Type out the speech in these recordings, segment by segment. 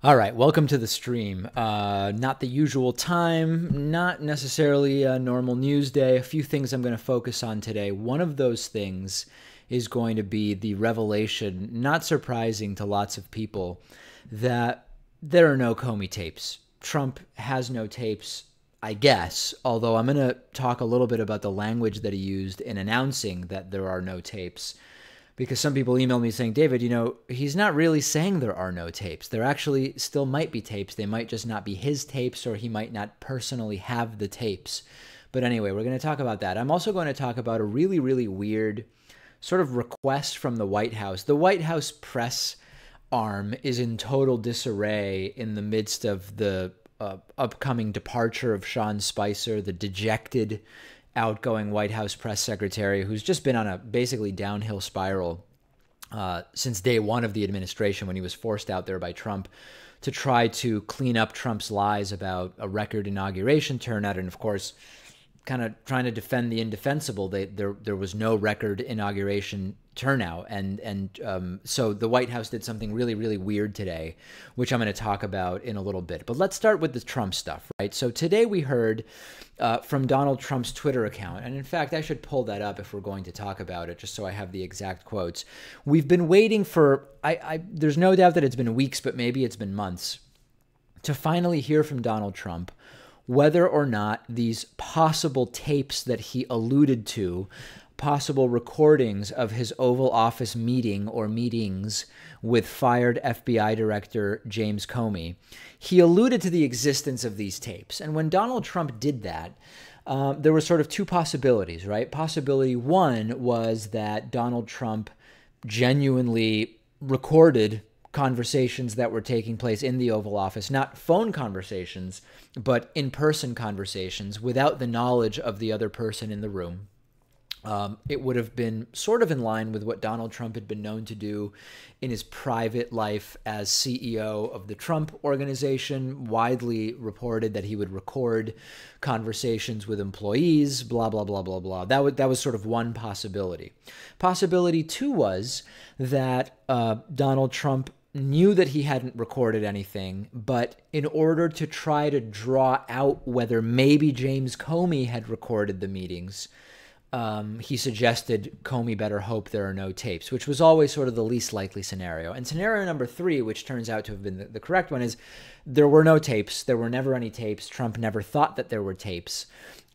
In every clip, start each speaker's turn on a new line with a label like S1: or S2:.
S1: All right, welcome to the stream. Not the usual time, not necessarily a normal news day. A few things I'm going to focus on today. One of those things is going to be the revelation, not surprising to lots of people, that there are no Comey tapes. Trump has no tapes, I guess, although I'm going to talk a little bit about the language that he used in announcing that there are no tapes. Because some people emailed me saying, David, he's not really saying there are no tapes. There actually still might be tapes. They might just not be his tapes, or he might not personally have the tapes. But anyway, we're going to talk about that. I'm also going to talk about a really, really weird sort of request from the White House. The White House press arm is in total disarray in the midst of the upcoming departure of Sean Spicer, the dejected outgoing White House press secretary, who's just been on a basically downhill spiral since day one of the administration, when he was forced out there by Trump to try to clean up Trump's lies about a record inauguration turnout. And of course, kind of trying to defend the indefensible. There was no record inauguration turnout. So the White House did something really, really weird today, which I'm going to talk about in a little bit. But let's start with the Trump stuff, right? So today we heard from Donald Trump's Twitter account, and in fact, I should pull that up if we're going to talk about it, just so I have the exact quotes. We've been waiting for, there's no doubt that it's been weeks, but maybe it's been months, to finally hear from Donald Trump whether or not these possible tapes that he alluded to, possible recordings of his Oval Office meeting or meetings with fired FBI Director James Comey, he alluded to the existence of these tapes. And when Donald Trump did that, there were sort of two possibilities, right? Possibility one was that Donald Trump genuinely recorded conversations that were taking place in the Oval Office, not phone conversations, but in-person conversations without the knowledge of the other person in the room. It would have been sort of in line with what Donald Trump had been known to do in his private life as CEO of the Trump Organization. Widely reported that he would record conversations with employees, blah, blah, blah, blah, blah. That was sort of one possibility. Possibility two was that Donald Trump knew that he hadn't recorded anything, but in order to try to draw out whether maybe James Comey had recorded the meetings, he suggested Comey better hope there are no tapes, which was always sort of the least likely scenario. And scenario number three, which turns out to have been the correct one, is there were no tapes. There were never any tapes. Trump never thought that there were tapes.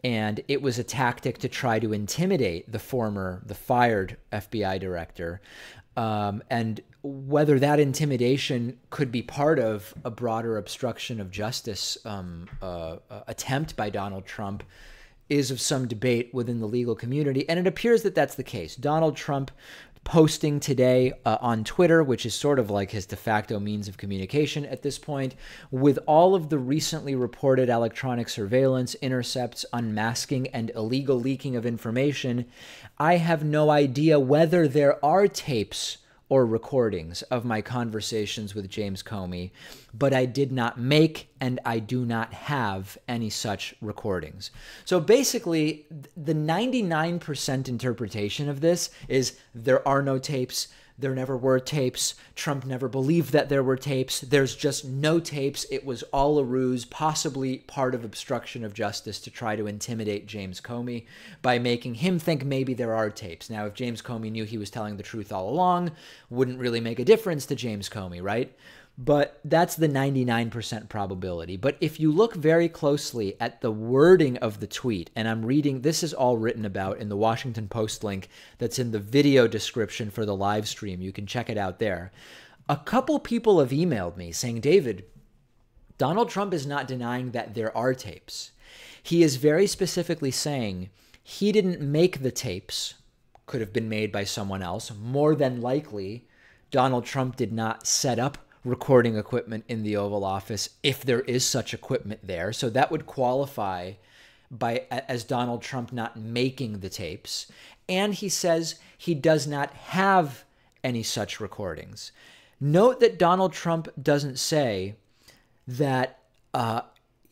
S1: And it was a tactic to try to intimidate the fired FBI director. And whether that intimidation could be part of a broader obstruction of justice attempt by Donald Trump is of some debate within the legal community. And it appears that that's the case. Donald Trump posting today on Twitter, which is sort of like his de facto means of communication at this point, with all of the recently reported electronic surveillance, intercepts, unmasking, and illegal leaking of information, I have no idea whether there are tapes or recordings of my conversations with James Comey, but I did not make and I do not have any such recordings. So basically, the 99% interpretation of this is there are no tapes, there never were tapes, Trump never believed that there were tapes, there's just no tapes, it was all a ruse, possibly part of obstruction of justice to try to intimidate James Comey by making him think maybe there are tapes. Now, if James Comey knew he was telling the truth all along, wouldn't really make a difference to James Comey, right? But that's the 99% probability. But if you look very closely at the wording of the tweet, and I'm reading, this is all written about in the Washington Post link that's in the video description for the live stream. You can check it out there. A couple people have emailed me saying, David, Donald Trump is not denying that there are tapes. He is very specifically saying he didn't make the tapes, could have been made by someone else. More than likely, Donald Trump did not set up recording equipment in the Oval Office if there is such equipment there. So that would qualify as Donald Trump not making the tapes. And he says he does not have any such recordings. Note that Donald Trump doesn't say that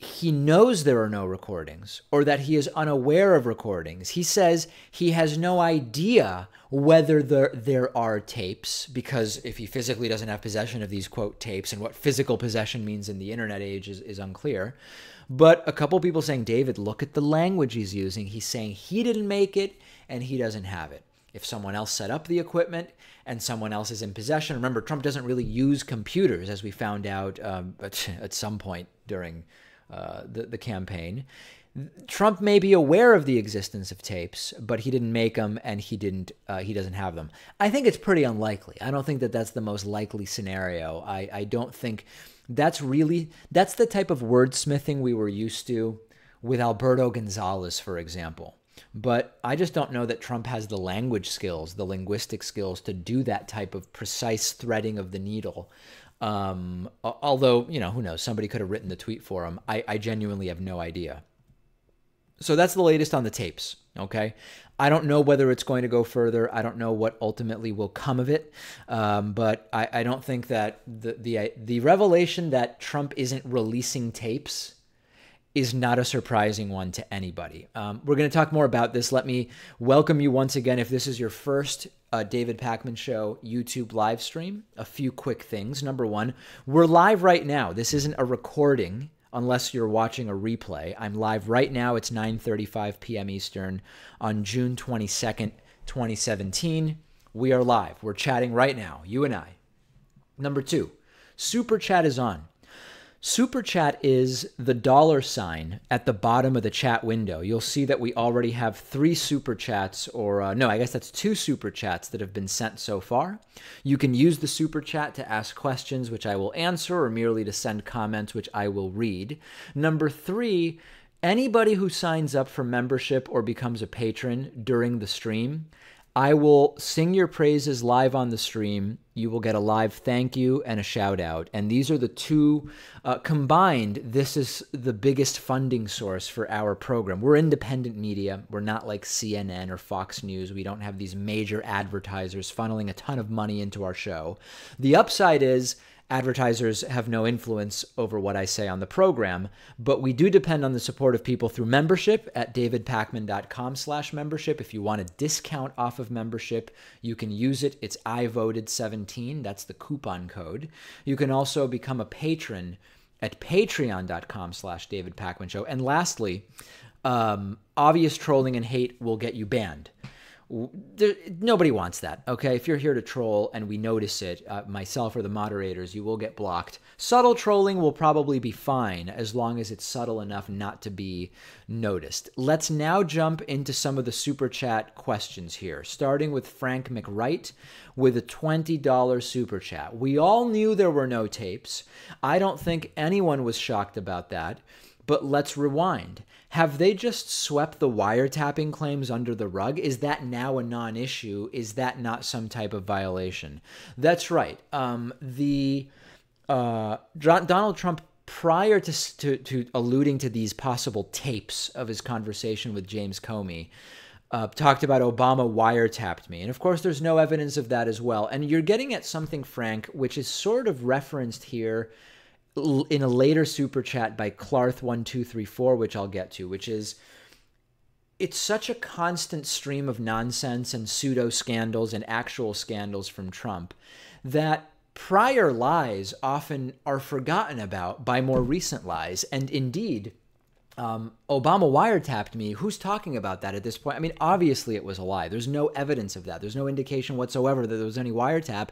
S1: he knows there are no recordings or that he is unaware of recordings. He says he has no idea whether there are tapes, because if he physically doesn't have possession of these, quote, tapes, and what physical possession means in the internet age is unclear. But a couple people saying, David, look at the language he's using. He's saying he didn't make it and he doesn't have it. If someone else set up the equipment and someone else is in possession, remember, Trump doesn't really use computers, as we found out at some point during the campaign. Trump may be aware of the existence of tapes, but he didn't make them and he doesn't have them. I think it's pretty unlikely. I don't think that that's the most likely scenario. I don't think that's the type of wordsmithing we were used to with Alberto Gonzalez, for example. But I just don't know that Trump has the language skills, the linguistic skills to do that type of precise threading of the needle. Although, who knows? Somebody could have written the tweet for him. I genuinely have no idea. So that's the latest on the tapes, okay? I don't know whether it's going to go further. I don't know what ultimately will come of it. But I don't think that the revelation that Trump isn't releasing tapes is not a surprising one to anybody. We're going to talk more about this. Let me welcome you once again. If this is your first David Pakman Show YouTube live stream, a few quick things. Number one, we're live right now. This isn't a recording unless you're watching a replay. I'm live right now. It's 9:35 p.m. Eastern on June 22nd, 2017. We are live. We're chatting right now, you and I. Number two, Super Chat is on. Super Chat is the $ at the bottom of the chat window. You'll see that we already have 3 Super Chats, or no, I guess that's 2 Super Chats that have been sent so far. You can use the Super Chat to ask questions, which I will answer, or merely to send comments, which I will read. Number 3, anybody who signs up for membership or becomes a patron during the stream, I will sing your praises live on the stream. You will get a live thank you and a shout out. And these are the two combined. This is the biggest funding source for our program. We're independent media. We're not like CNN or Fox News. We don't have these major advertisers funneling a ton of money into our show. The upside is advertisers have no influence over what I say on the program, but we do depend on the support of people through membership at davidpakman.com/membership. If you want a discount off of membership, you can use it. It's iVoted17. That's the coupon code. You can also become a patron at patreon.com/davidpakmanshow. And lastly, obvious trolling and hate will get you banned. Nobody wants that, okay? If you're here to troll and we notice it, myself or the moderators, you will get blocked. Subtle trolling will probably be fine as long as it's subtle enough not to be noticed. Let's now jump into some of the Super Chat questions here, starting with Frank McWright with a $20 Super Chat. We all knew there were no tapes. I don't think anyone was shocked about that, but let's rewind. Have they just swept the wiretapping claims under the rug? Is that now a non-issue? Is that not some type of violation? That's right. Donald Trump, prior to alluding to these possible tapes of his conversation with James Comey, talked about Obama wiretapped me. And of course, there's no evidence of that as well. And you're getting at something, Frank, which is sort of referenced here in a later Super Chat by Clarth1234, which I'll get to, which is, it's such a constant stream of nonsense and pseudo scandals and actual scandals from Trump that prior lies often are forgotten about by more recent lies. And indeed, Obama wiretapped me. Who's talking about that at this point? I mean, obviously it was a lie. There's no evidence of that. There's no indication whatsoever that there was any wiretap.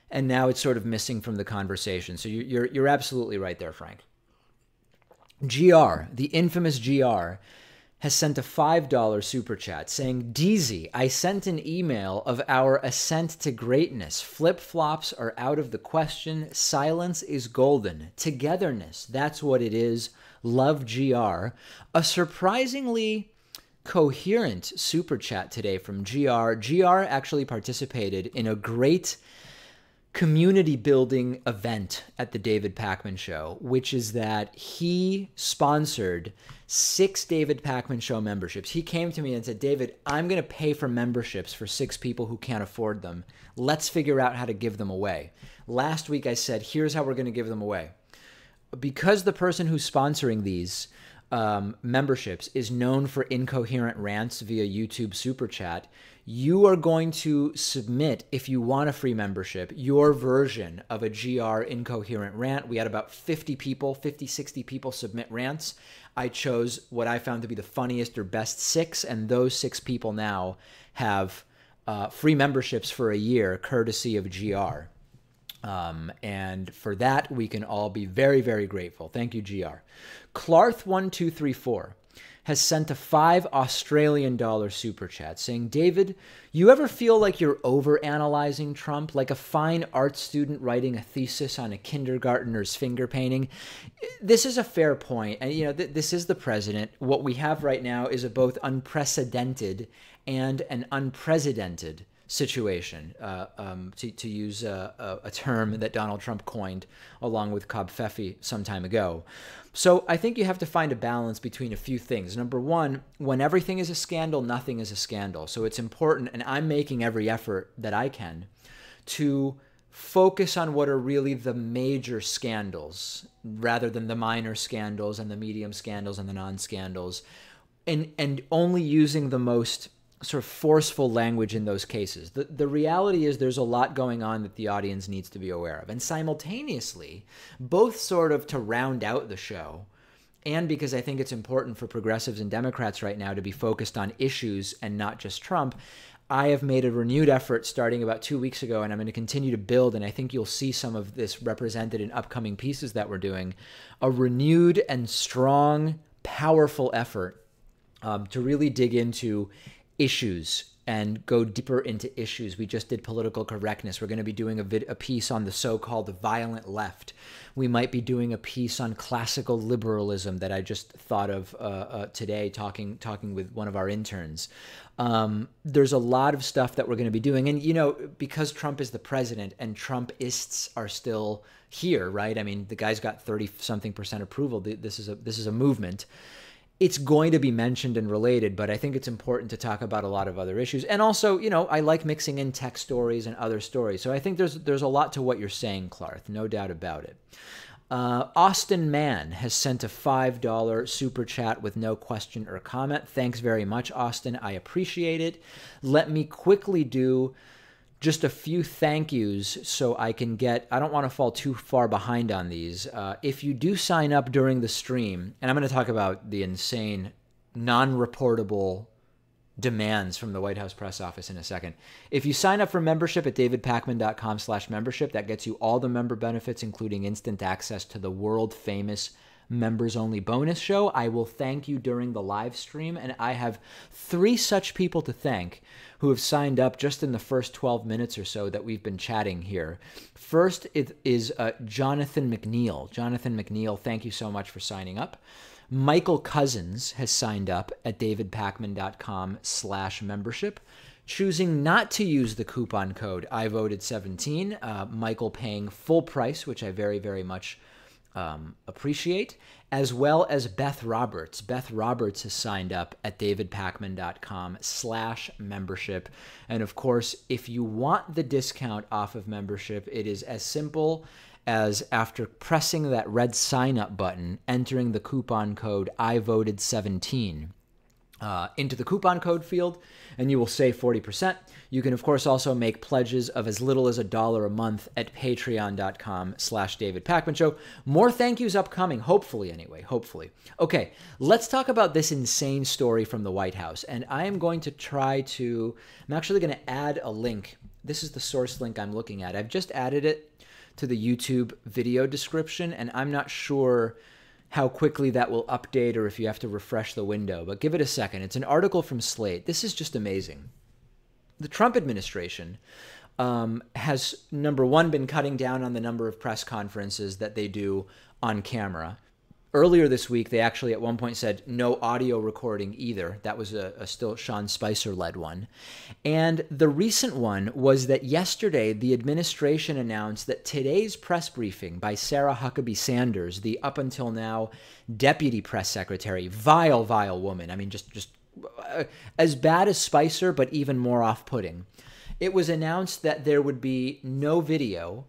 S1: And now it's sort of missing from the conversation. So you're absolutely right there, Frank. GR, the infamous GR, has sent a $5 Super Chat saying, DZ, I sent an email of our ascent to greatness. Flip-flops are out of the question. Silence is golden. Togetherness, that's what it is. Love, GR. A surprisingly coherent Super Chat today from GR. GR actually participated in a great community building event at the David Pakman Show, which is that he sponsored 6 David Pakman Show memberships. He came to me and said, David, I'm going to pay for memberships for 6 people who can't afford them. Let's figure out how to give them away. Last week I said, here's how we're going to give them away. because the person who's sponsoring these memberships is known for incoherent rants via YouTube Super Chat, you are going to submit, if you want a free membership, your version of a GR incoherent rant. We had about 50 people, 50, 60 people submit rants. I chose what I found to be the funniest or best 6, and those 6 people now have free memberships for a year, courtesy of GR. And for that, we can all be very, very grateful. Thank you, GR. Clarth1234 has sent a $5 Australian super chat saying, David, you ever feel like you're overanalyzing Trump, like a fine art student writing a thesis on a kindergartner's finger painting? This is a fair point. And, you know, this is the president. What we have right now is a both unprecedented and an unprecedented situation, to use a term that Donald Trump coined along with Cobb Fefe some time ago. So I think you have to find a balance between a few things. Number one, when everything is a scandal, nothing is a scandal. So it's important, and I'm making every effort that I can to focus on what are really the major scandals rather than the minor scandals and the medium scandals and the non-scandals, and only using the most sort of forceful language in those cases. The reality is there's a lot going on that the audience needs to be aware of. And simultaneously, both sort of to round out the show, and because I think it's important for progressives and Democrats right now to be focused on issues and not just Trump, I have made a renewed effort starting about 2 weeks ago, and I'm going to continue to build, and I think you'll see some of this represented in upcoming pieces that we're doing, a renewed and strong, powerful effort to really dig into issues and go deeper into issues. We just did political correctness. We're going to be doing a piece on the so-called violent left. We might be doing a piece on classical liberalism that I just thought of today, talking with one of our interns. There's a lot of stuff that we're going to be doing. And, you know, because Trump is the president and Trumpists are still here, right? I mean, the guy's got 30-something% approval. This is a movement. It's going to be mentioned and related, but I think it's important to talk about a lot of other issues. And also, you know, I like mixing in tech stories and other stories. So I think there's a lot to what you're saying, Clarth, no doubt about it. Austin Mann has sent a $5 super chat with no question or comment. Thanks very much, Austin. I appreciate it. Let me quickly do just a few thank yous so I can get, I don't want to fall too far behind on these. If you do sign up during the stream, and I'm going to talk about the insane non-reportable demands from the White House press office in a second. If you sign up for membership at davidpakman.com/membership, that gets you all the member benefits, including instant access to the world famous members only bonus show. I will thank you during the live stream, and I have 3 such people to thank who have signed up just in the first 12 minutes or so that we've been chatting here. First is Jonathan McNeil. Jonathan McNeil, thank you so much for signing up. Michael Cousins has signed up at davidpakman.com/membership, choosing not to use the coupon code IVoted17, Michael paying full price, which I very, very much appreciate, as well as Beth Roberts. Beth Roberts has signed up at davidpakman.com/membership. And of course, if you want the discount off of membership, it is as simple as, after pressing that red sign up button, entering the coupon code IVoted17 into the coupon code field, and you will save 40%. You can, of course, also make pledges of as little as $1 a month at patreon.com/DavidPakmanShow. More thank yous upcoming, hopefully anyway, hopefully. Okay, let's talk about this insane story from the White House. And I am going to I'm actually going to add a link. This is the source link I'm looking at. I've just added it to the YouTube video description, and I'm not sure how quickly that will update or if you have to refresh the window, but give it a second. It's an article from Slate. This is just amazing. The Trump administration has, number one, been cutting down on the number of press conferences that they do on camera. Earlier this week, they actually at one point said no audio recording either. That was a still Sean Spicer-led one. And the recent one was that yesterday, the administration announced that today's press briefing by Sarah Huckabee Sanders, the up until now deputy press secretary, vile, vile woman. I mean, just as bad as Spicer, but even more off-putting. It was announced that there would be no video,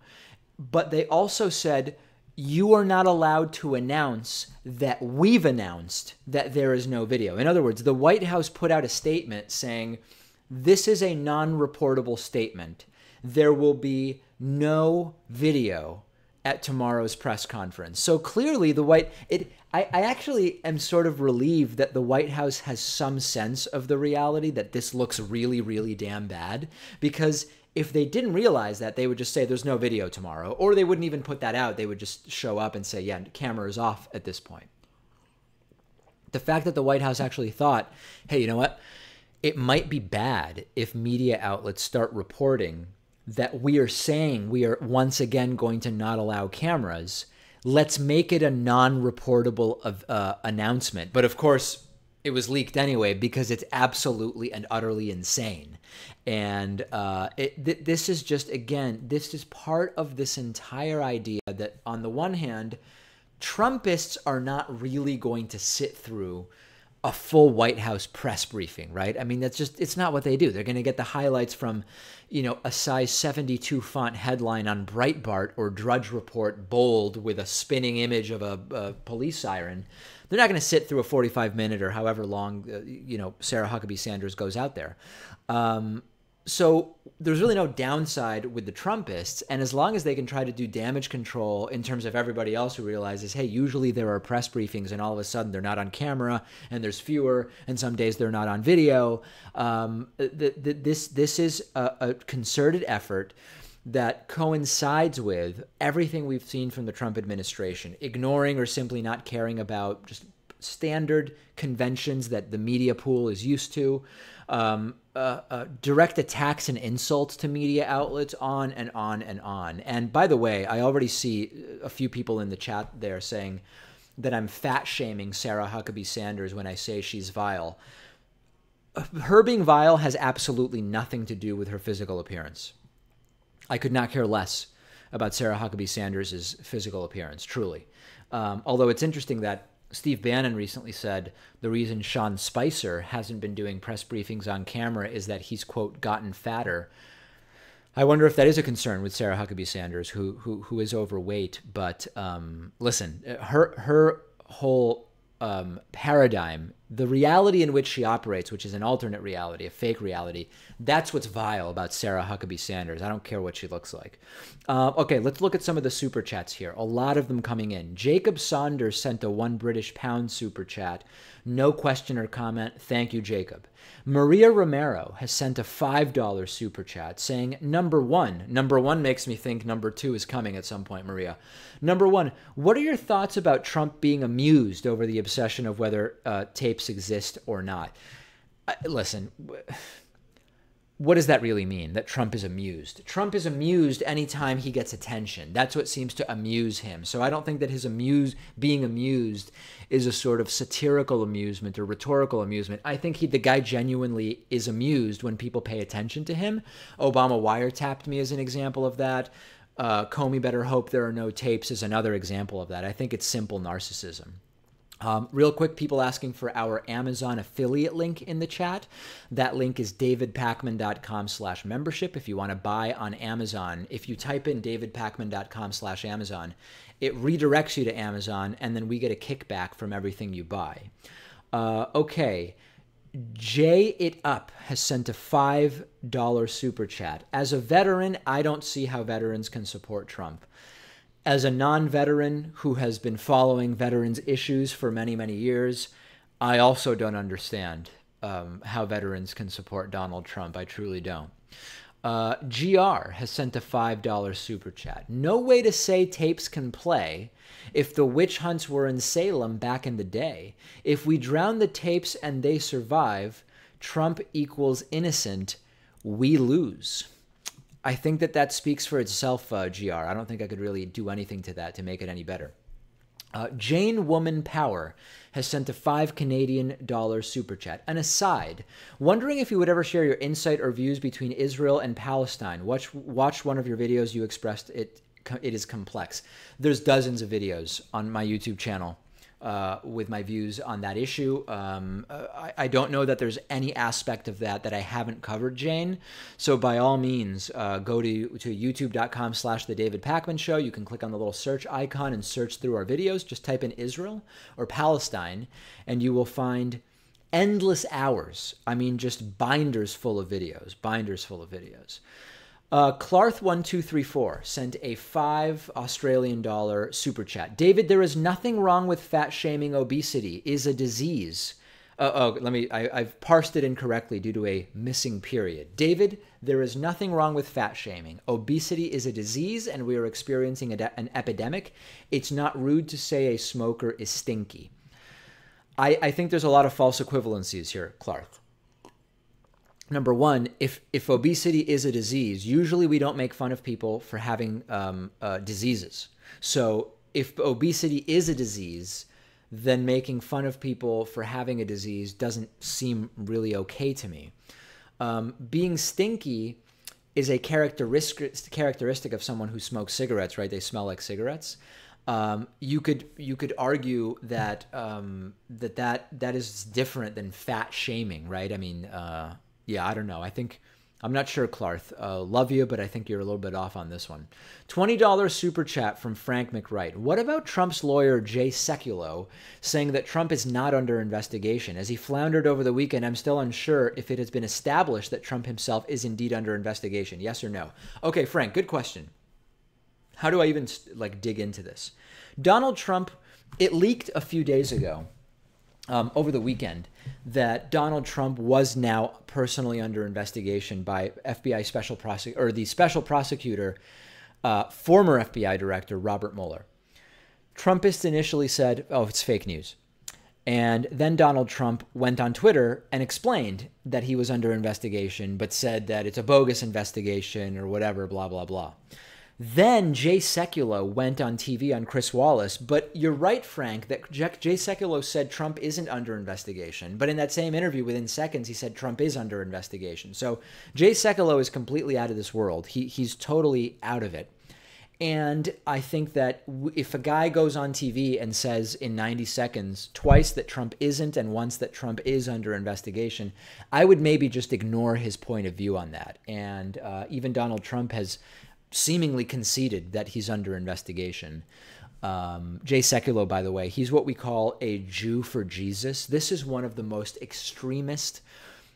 S1: but they also said you are not allowed to announce that we've announced that there is no video. In other words, the White House put out a statement saying, this is a non-reportable statement. There will be no video at tomorrow's press conference. So clearly I actually am sort of relieved that the White House has some sense of the reality that this looks really, really damn bad, because if they didn't realize that, they would just say there's no video tomorrow, or they wouldn't even put that out. They would just show up and say, yeah, camera is off at this point. The fact that the White House actually thought, hey, you know what? It might be bad if media outlets start reporting that we are saying we are once again going to not allow cameras. Let's make it a non-reportable announcement. But of course, it was leaked anyway because it's absolutely and utterly insane. And this is just, again, this is part of this entire idea that on the one hand, Trumpists are not really going to sit through a full White House press briefing, right? I mean, it's not what they do. They're going to get the highlights from, a size 72 font headline on Breitbart or Drudge Report bold with a spinning image of a police siren. They're not going to sit through a 45-minute or however long, Sarah Huckabee Sanders goes out there. So there's really no downside with the Trumpists. And as long as they can try to do damage control in terms of everybody else who realizes, hey, usually there are press briefings and all of a sudden they're not on camera and there's fewer and some days they're not on video. This is a concerted effort that coincides with everything we've seen from the Trump administration, ignoring or simply not caring about just standard conventions that the media pool is used to, direct attacks and insults to media outlets, on and on and on. And by the way, I already see a few people in the chat there saying that I'm fat shaming Sarah Huckabee Sanders when I say she's vile. Her being vile has absolutely nothing to do with her physical appearance. I could not care less about Sarah Huckabee Sanders' physical appearance, truly. Although it's interesting that Steve Bannon recently said the reason Sean Spicer hasn't been doing press briefings on camera is that he's, quote, gotten fatter. I wonder if that is a concern with Sarah Huckabee Sanders, who is overweight. But listen, her whole paradigm, the reality in which she operates, which is an alternate reality, a fake reality, that's what's vile about Sarah Huckabee Sanders. I don't care what she looks like. Okay, let's look at some of the super chats here. A lot of them coming in. Jacob Saunders sent a £1 super chat. No question or comment. Thank you, Jacob. Maria Romero has sent a $5 super chat saying, number one makes me think number two is coming at some point, Maria. Number one, what are your thoughts about Trump being amused over the obsession of whether tapes exist or not? Listen, what does that really mean, that Trump is amused? Trump is amused anytime he gets attention. That's what seems to amuse him. So I don't think that his being amused is a sort of satirical amusement or rhetorical amusement. I think the guy genuinely is amused when people pay attention to him. Obama wiretapped me as an example of that. Comey better hope there are no tapes is another example of that. I think it's simple narcissism. Real quick, people asking for our Amazon affiliate link in the chat. That link is davidpakman.com/membership. If you want to buy on Amazon, if you type in davidpakman.com/Amazon, it redirects you to Amazon, and then we get a kickback from everything you buy. Okay. Jay It Up has sent a $5 super chat. As a veteran, I don't see how veterans can support Trump. As a non-veteran who has been following veterans' issues for many, many years, I also don't understand how veterans can support Donald Trump. I truly don't. GR has sent a $5 super chat. No way to say tapes can play if the witch hunts were in Salem back in the day. If we drown the tapes and they survive, Trump equals innocent, we lose. I think that speaks for itself, GR. I don't think I could really do anything to that to make it any better. Jane Woman Power has sent a $5 Canadian super chat. An aside, wondering if you would ever share your insight or views between Israel and Palestine. Watch one of your videos. You expressed it is complex. There's dozens of videos on my YouTube channel with my views on that issue. I don't know that there's any aspect of that I haven't covered, Jane. So by all means, go to youtube.com/The David Pakman Show. You can click on the little search icon and search through our videos. Just type in Israel or Palestine, and you will find endless hours. I mean, just binders full of videos, Clarth1234 sent a $5 Australian super chat. David, there is nothing wrong with fat shaming. Obesity is a disease. I've parsed it incorrectly due to a missing period. David, there is nothing wrong with fat shaming. Obesity is a disease, and we are experiencing an epidemic. It's not rude to say a smoker is stinky. I think there's a lot of false equivalencies here, Clark. Number one, if obesity is a disease, usually we don't make fun of people for having diseases. So if obesity is a disease, then making fun of people for having a disease doesn't seem really okay to me. Being stinky is a characteristic of someone who smokes cigarettes, right? They smell like cigarettes. You could argue that that is different than fat shaming, right? I mean, yeah, I don't know. I'm not sure, Clarth. Love you, but I think you're a little bit off on this one. $20 super chat from Frank McWright. What about Trump's lawyer, Jay Sekulow, saying that Trump is not under investigation? As he floundered over the weekend, I'm still unsure if it has been established that Trump himself is indeed under investigation. Yes or no? Okay, Frank, good question. How do I even dig into this? Donald Trump, it leaked a few days ago, over the weekend, that Donald Trump was now personally under investigation by FBI special prosecutor, or the special prosecutor, former FBI director Robert Mueller. Trumpists initially said, "Oh, it's fake news," and then Donald Trump went on Twitter and explained that he was under investigation, but said that it's a bogus investigation or whatever, blah blah blah. Then Jay Sekulow went on TV on Chris Wallace, but you're right, Frank, that Jay Sekulow said Trump isn't under investigation. But in that same interview, within seconds, he said Trump is under investigation. So Jay Sekulow is completely out of this world. He's totally out of it. And I think that if a guy goes on TV and says in 90 seconds twice that Trump isn't and once that Trump is under investigation, I would maybe just ignore his point of view on that. And even Donald Trump has seemingly conceded that he's under investigation. Jay Sekulow, by the way, he's what we call a Jew for Jesus. This is one of the most extremist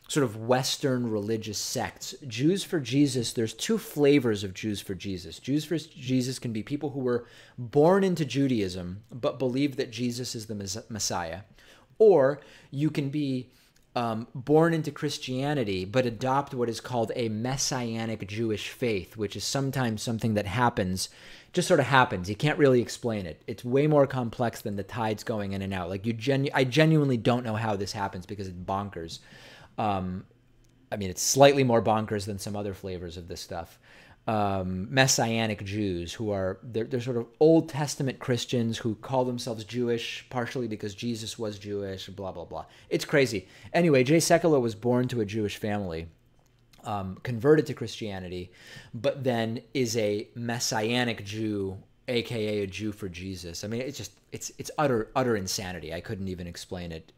S1: sort of Western religious sects. Jews for Jesus, there's two flavors of Jews for Jesus. Jews for Jesus can be people who were born into Judaism but believe that Jesus is the Messiah. Or you can be born into Christianity, but adopt what is called a messianic Jewish faith, which is sometimes something that happens, just sort of happens. You can't really explain it. It's way more complex than the tides going in and out. Like I genuinely don't know how this happens because it's bonkers. I mean, it's slightly more bonkers than some other flavors of this stuff. Messianic Jews who are, they're sort of Old Testament Christians who call themselves Jewish, partially because Jesus was Jewish, blah, blah, blah. It's crazy. Anyway, Jay Sekulow was born to a Jewish family, converted to Christianity, but then is a Messianic Jew, aka a Jew for Jesus. I mean, it's just, it's utter insanity. I couldn't even explain it.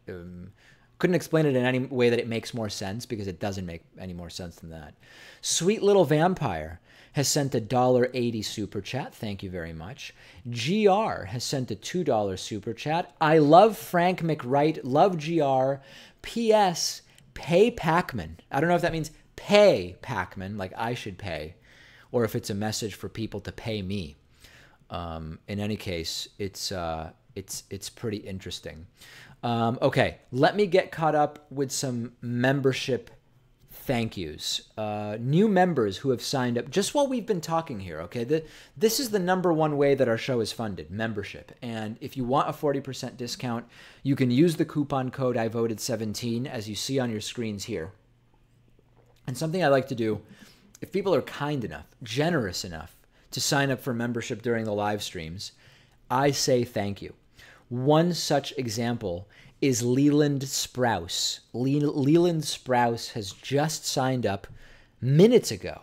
S1: Couldn't explain it in any way that it makes more sense, because it doesn't make any more sense than that. Sweet Little Vampire has sent a $1.80 super chat. Thank you very much. GR has sent a $2 super chat. I love Frank McWright. Love GR. P.S. Pay Pacman. I don't know if that means pay Pacman, like I should pay, or if it's a message for people to pay me. In any case, it's pretty interesting. Okay, let me get caught up with some membership thank yous. New members who have signed up just while we've been talking here, okay? This is the #1 way that our show is funded, membership. And if you want a 40% discount, you can use the coupon code IVoted17, as you see on your screens here. And something I like to do, if people are kind enough, generous enough to sign up for membership during the live streams, I say thank you. One such example is Leland Sprouse. Leland Sprouse has just signed up minutes ago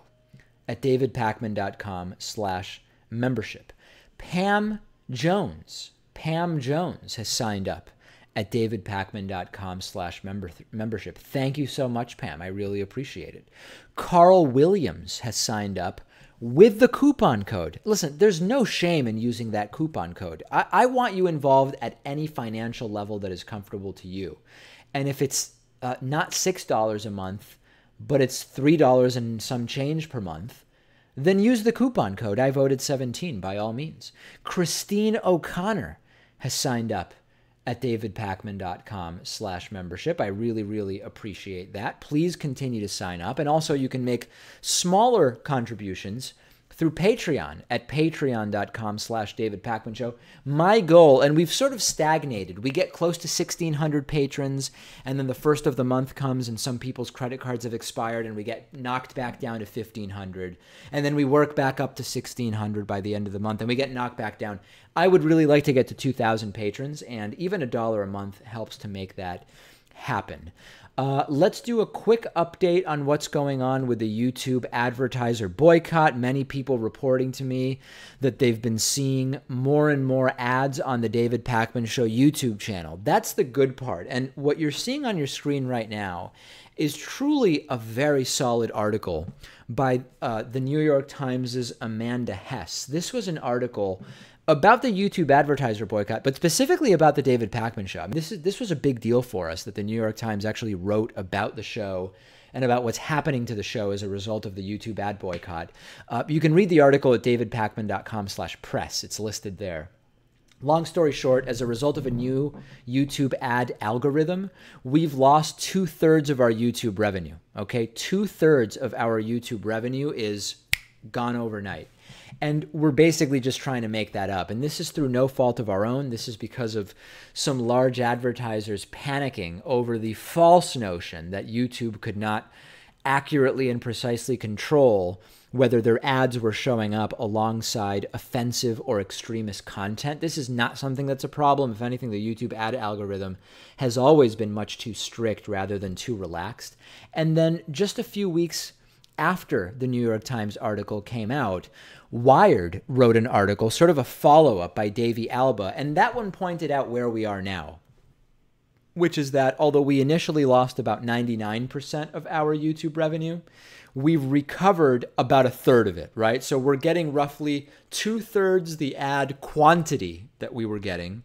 S1: at davidpakman.com/membership. Pam Jones Pam Jones has signed up at davidpakman.com/membership. Thank you so much, Pam. I really appreciate it. Carl Williams has signed up with the coupon code. Listen, there's no shame in using that coupon code. I want you involved at any financial level that is comfortable to you. And if it's not $6 a month, but it's $3 and some change per month, then use the coupon code. I voted 17 by all means. Christine O'Connor has signed up at davidpakman.com/membership. I really, really appreciate that. Please continue to sign up. And also you can make smaller contributions through Patreon at patreon.com/davidpakmanshow. My goal, and we've sort of stagnated. We get close to 1,600 patrons, and then the first of the month comes and some people's credit cards have expired and we get knocked back down to 1,500. And then we work back up to 1,600 by the end of the month and we get knocked back down. I would really like to get to 2,000 patrons, and even $1 a month helps to make that happen. Let's do a quick update on what's going on with the YouTube advertiser boycott. Many people reporting to me that they've been seeing more and more ads on the David Pakman Show YouTube channel. That's the good part. And what you're seeing on your screen right now is truly a very solid article by the New York Times' Amanda Hess. This was an article about the YouTube advertiser boycott, but specifically about the David Pakman Show. I mean, this was a big deal for us that the New York Times actually wrote about the show and about what's happening to the show as a result of the YouTube ad boycott. You can read the article at davidpakman.com/press. It's listed there. Long story short, as a result of a new YouTube ad algorithm, we've lost 2/3 of our YouTube revenue, okay? 2/3 of our YouTube revenue is gone overnight. And we're basically just trying to make that up. And this is through no fault of our own. This is because of some large advertisers panicking over the false notion that YouTube could not accurately and precisely control whether their ads were showing up alongside offensive or extremist content. This is not something that's a problem. If anything, the YouTube ad algorithm has always been much too strict rather than too relaxed. And then just a few weeks after the New York Times article came out, Wired wrote an article, sort of a follow-up by Davey Alba, and that one pointed out where we are now, which is that although we initially lost about 99% of our YouTube revenue, we've recovered about 1/3 of it, right? So we're getting roughly 2/3 the ad quantity that we were getting,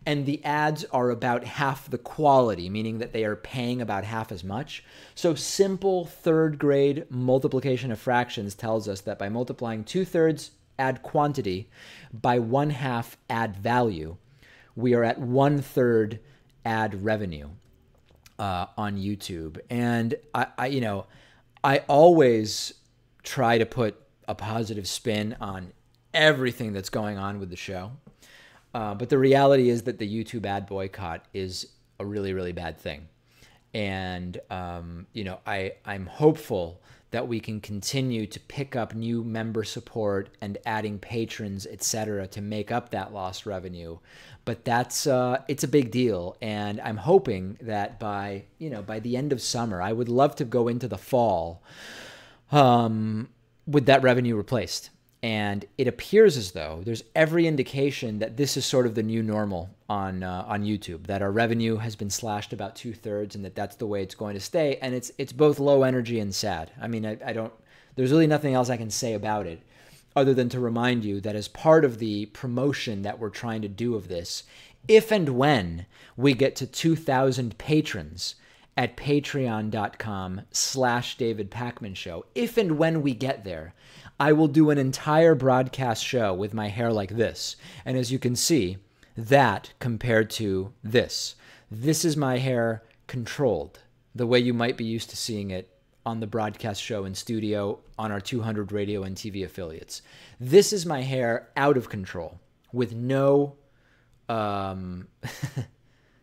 S1: and the ads are about half the quality, meaning that they are paying about half as much. So simple third-grade multiplication of fractions tells us that by multiplying 2/3 ad quantity by 1/2 ad value, we are at 1/3 ad revenue on YouTube. And I always try to put a positive spin on everything that's going on with the show. But the reality is that the YouTube ad boycott is a really, really bad thing. And, I'm hopeful that we can continue to pick up new member support and adding patrons, etc., to make up that lost revenue. But it's a big deal. And I'm hoping that by the end of summer, I would love to go into the fall with that revenue replaced. And it appears as though there's every indication that this is sort of the new normal on YouTube, that our revenue has been slashed about 2/3 and that's the way it's going to stay. And it's both low energy and sad. I mean, there's really nothing else I can say about it other than to remind you that as part of the promotion that we're trying to do of this, if and when we get to 2,000 patrons at patreon.com/davidpakmanshow, if and when we get there, I will do an entire broadcast show with my hair like this. And as you can see, that compared to this is my hair controlled, the way you might be used to seeing it on the broadcast show in studio on our 200 radio and TV affiliates. This is my hair out of control with no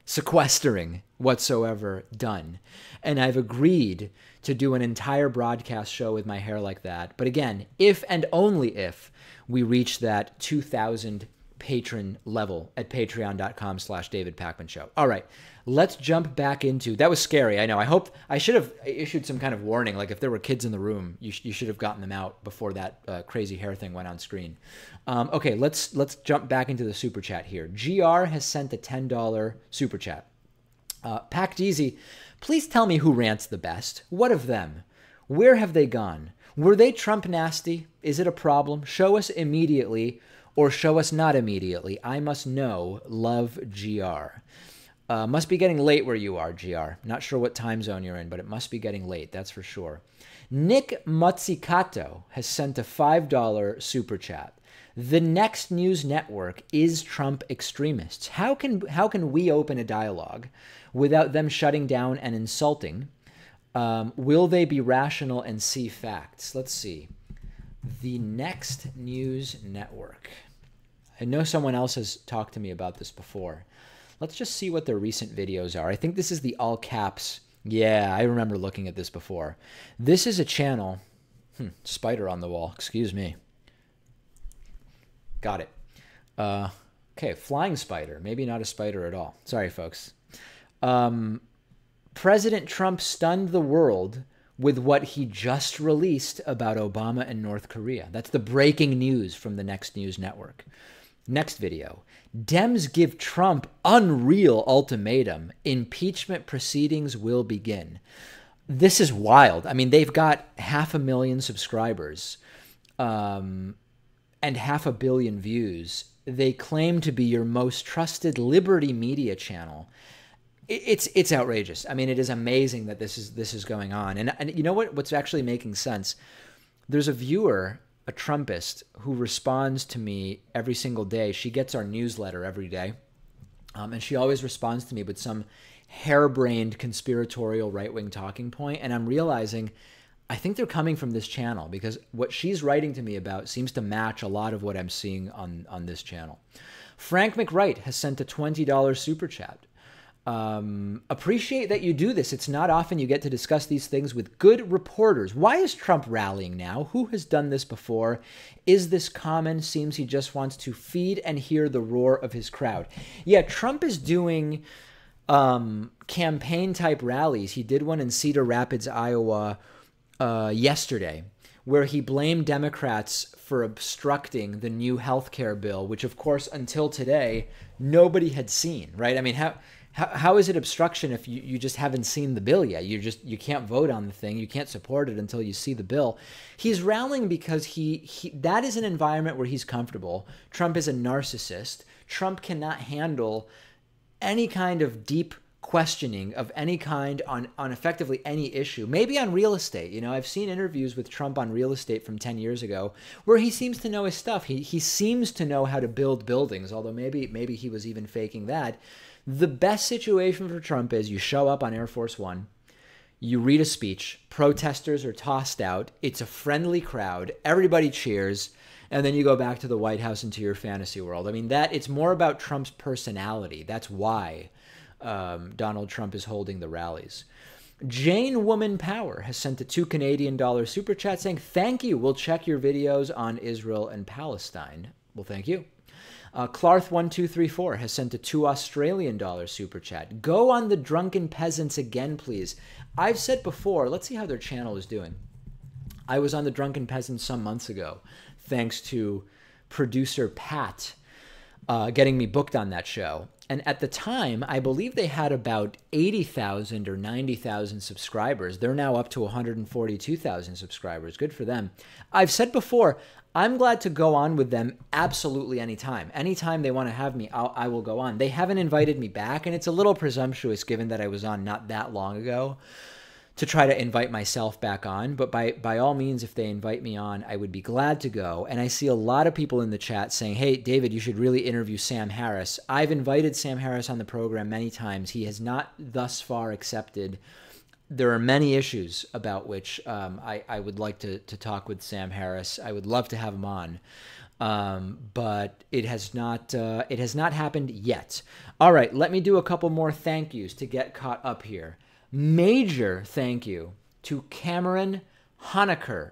S1: sequestering whatsoever done. And I've agreed to do an entire broadcast show with my hair like that. But again, if and only if we reach that 2,000 patron level at patreon.com/davidpakmanshow. All right, let's jump back into, that was scary. I know. I should have issued some kind of warning. Like if there were kids in the room, you should have gotten them out before that crazy hair thing went on screen. Okay, let's jump back into the super chat here. GR has sent a $10 super chat. Packed Easy, please tell me who rants the best. What of them? Where have they gone? Were they Trump nasty? Is it a problem? Show us immediately or show us not immediately. I must know. Love, GR. Must be getting late where you are, GR. Not sure what time zone you're in, but it must be getting late, that's for sure. Nick Matsikato has sent a $5 super chat. The Next News Network is Trump extremists. How can we open a dialogue without them shutting down and insulting? Will they be rational and see facts? Let's see. The Next News Network. I know someone else has talked to me about this before. Let's just see what their recent videos are. I think this is the all caps. Yeah, I remember looking at this before. This is a channel. Spider on the wall. Excuse me. Got it. Okay, flying spider. Maybe not a spider at all. Sorry, folks. President Trump stunned the world with what he just released about Obama and North Korea. That's the breaking news from the Next News Network. Next video. Dems give Trump unreal ultimatum. Impeachment proceedings will begin. This is wild. I mean, they've got 500,000 subscribers and 500 million views. They claim to be your most trusted liberty media channel. It's outrageous. I mean, it is amazing that this is going on. And you know what's actually making sense? There's a viewer, a Trumpist, who responds to me every single day. She gets our newsletter every day. And she always responds to me with some harebrained conspiratorial right-wing talking point. And I'm realizing I think they're coming from this channel because what she's writing to me about seems to match a lot of what I'm seeing on this channel. Frank McWright has sent a $20 super chat. Appreciate that you do this. It's not often you get to discuss these things with good reporters. Why is Trump rallying now? Who has done this before? Is this common? Seems he just wants to feed and hear the roar of his crowd. Yeah, Trump is doing campaign type rallies. He did one in Cedar Rapids, Iowa yesterday, where he blamed Democrats for obstructing the new health care bill, which of course until today nobody had seen, right? I mean, how is it obstruction if you just haven't seen the bill yet? You can't vote on the thing. You can't support it until you see the bill. He's rallying because that is an environment where he's comfortable. Trump is a narcissist. Trump cannot handle any kind of deep questioning of any kind on effectively any issue. Maybe on real estate. You know, I've seen interviews with Trump on real estate from 10 years ago where he seems to know his stuff. He seems to know how to build buildings, although maybe he was even faking that. The best situation for Trump is you show up on Air Force One, you read a speech, protesters are tossed out, it's a friendly crowd, everybody cheers, and then you go back to the White House into your fantasy world. I mean, it's more about Trump's personality. That's why Donald Trump is holding the rallies. Jane Woman Power has sent a $2 Canadian super chat saying, thank you. We'll check your videos on Israel and Palestine. Well, thank you. Clarth1234 has sent a $2 Australian super chat. Go on the Drunken Peasants again, please. I've said before, let's see how their channel is doing. I was on the Drunken Peasants some months ago, thanks to producer Pat getting me booked on that show. And at the time, I believe they had about 80,000 or 90,000 subscribers. They're now up to 142,000 subscribers. Good for them. I've said before, I'm glad to go on with them absolutely anytime. Anytime they want to have me, I will go on. They haven't invited me back, and it's a little presumptuous given that I was on not that long ago to try to invite myself back on. But by all means, if they invite me on, I would be glad to go. And I see a lot of people in the chat saying, hey, David, you should really interview Sam Harris. I've invited Sam Harris on the program many times. He has not thus far accepted. There are many issues about which I would like to talk with Sam Harris. I would love to have him on, but it has not happened yet. All right, let me do a couple more thank yous to get caught up here. Major thank you to Cameron Honaker,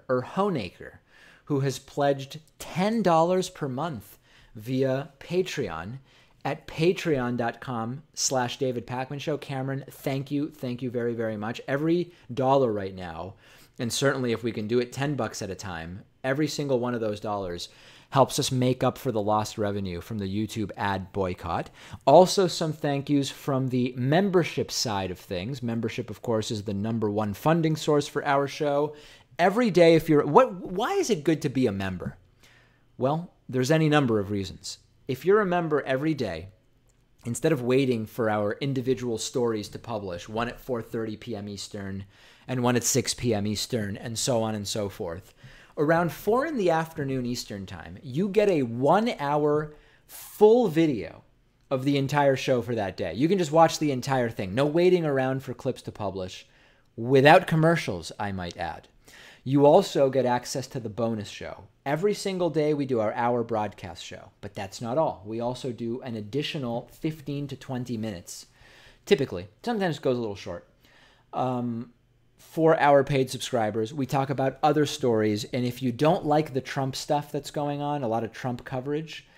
S1: who has pledged $10 per month via Patreon at patreon.com/David Pakman Show. Cameron, thank you. Thank you very, very much. Every dollar right now, and certainly if we can do it $10 at a time, every single one of those dollars helps us make up for the lost revenue from the YouTube ad boycott. Also, some thank yous from the membership side of things. Membership, of course, is the #1 funding source for our show. Every day, why is it good to be a member? Well, there's any number of reasons. If you're a member every day, instead of waiting for our individual stories to publish, one at 4:30 p.m. Eastern and one at 6 p.m. Eastern, and so on and so forth, around 4 in the afternoon Eastern time, you get a 1-hour full video of the entire show for that day. You can just watch the entire thing. No waiting around for clips to publish, without commercials, I might add. You also get access to the bonus show. Every single day we do our hour broadcast show, but that's not all. We also do an additional 15 to 20 minutes, typically. Sometimes it goes a little short. For our paid subscribers, we talk about other stories, and if you don't like the Trump stuff that's going on, a lot of Trump coverage,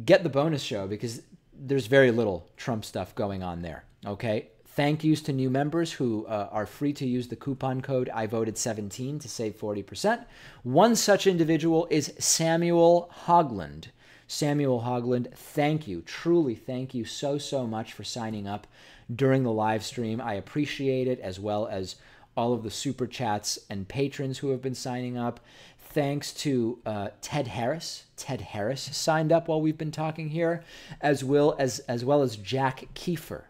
S1: get the bonus show because there's very little Trump stuff going on there, okay? Thank yous to new members who are free to use the coupon code IVoted17 to save 40%. One such individual is Samuel Hogland. Samuel Hogland, thank you. Truly, thank you so much for signing up during the live stream. I appreciate it, as well as all of the super chats and patrons who have been signing up. Thanks to Ted Harris. Ted Harris signed up while we've been talking here, as well as Jack Kiefer.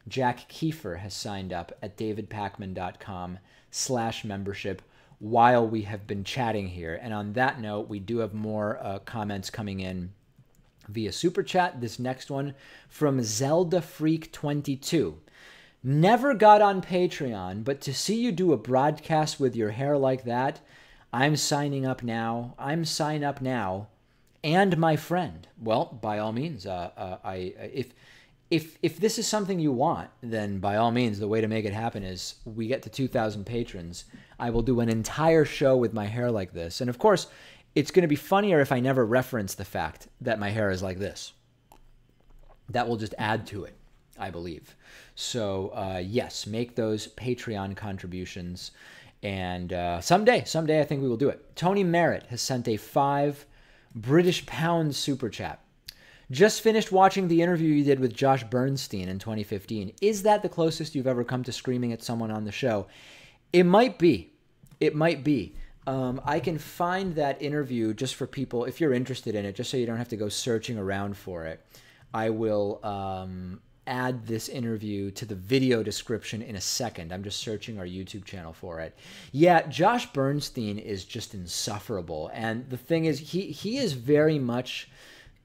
S1: Jack Kiefer has signed up at davidpakman.com/membership while we have been chatting here. And on that note, we do have more comments coming in via Super Chat. This next one from Zelda Freak 22. Never got on Patreon, but to see you do a broadcast with your hair like that, I'm signing up now. I'm sign up now. And my friend. Well, by all means, If this is something you want, then by all means, the way to make it happen is we get to 2,000 patrons. I will do an entire show with my hair like this. And of course, it's going to be funnier if I never reference the fact that my hair is like this. That will just add to it, I believe. So yes, make those Patreon contributions. And someday I think we will do it. Tony Merritt has sent a £5 British super chat. Just finished watching the interview you did with Josh Bernstein in 2015. Is that the closest you've ever come to screaming at someone on the show? It might be. It might be. I can find that interview just for people, if you're interested in it, just so you don't have to go searching around for it. I will add this interview to the video description in a second. I'm just searching our YouTube channel for it. Yeah, Josh Bernstein is just insufferable. And the thing is, he is very much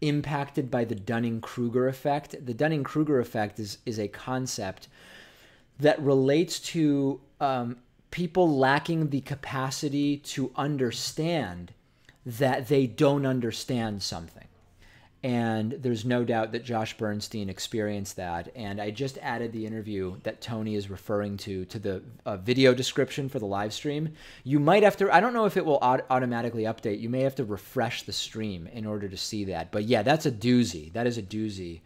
S1: impacted by the Dunning-Kruger effect. The Dunning-Kruger effect is a concept that relates to people lacking the capacity to understand that they don't understand something. And there's no doubt that Josh Bernstein experienced that. And I just added the interview that Tony is referring to the video description for the live stream. You might have to, I don't know if it will automatically update. You may have to refresh the stream in order to see that. But yeah, that's a doozy. That is a doozy.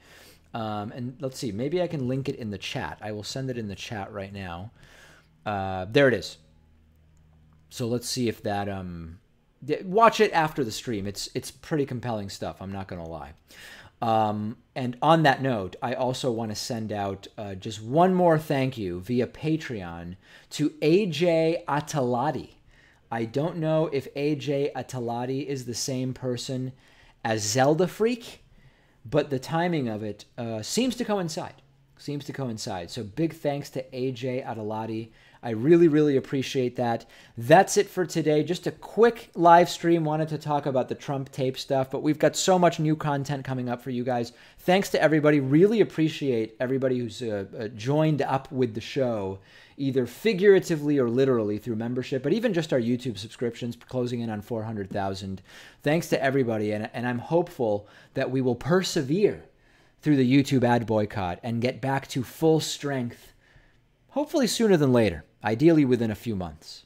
S1: And let's see, maybe I can link it in the chat. I will send it in the chat right now. There it is. So let's see if that... watch it after the stream. It's pretty compelling stuff. I'm not going to lie. And on that note, I also want to send out just one more thank you via Patreon to AJ Atalati. I don't know if AJ Atalati is the same person as Zelda Freak, but the timing of it seems to coincide. So big thanks to AJ Atalati. I really, really appreciate that. That's it for today. Just a quick live stream. Wanted to talk about the Trump tape stuff, but we've got so much new content coming up for you guys. Thanks to everybody. Really appreciate everybody who's joined up with the show, either figuratively or literally through membership, but even just our YouTube subscriptions closing in on 400,000. Thanks to everybody, and I'm hopeful that we will persevere through the YouTube ad boycott and get back to full strength, hopefully sooner than later, ideally within a few months.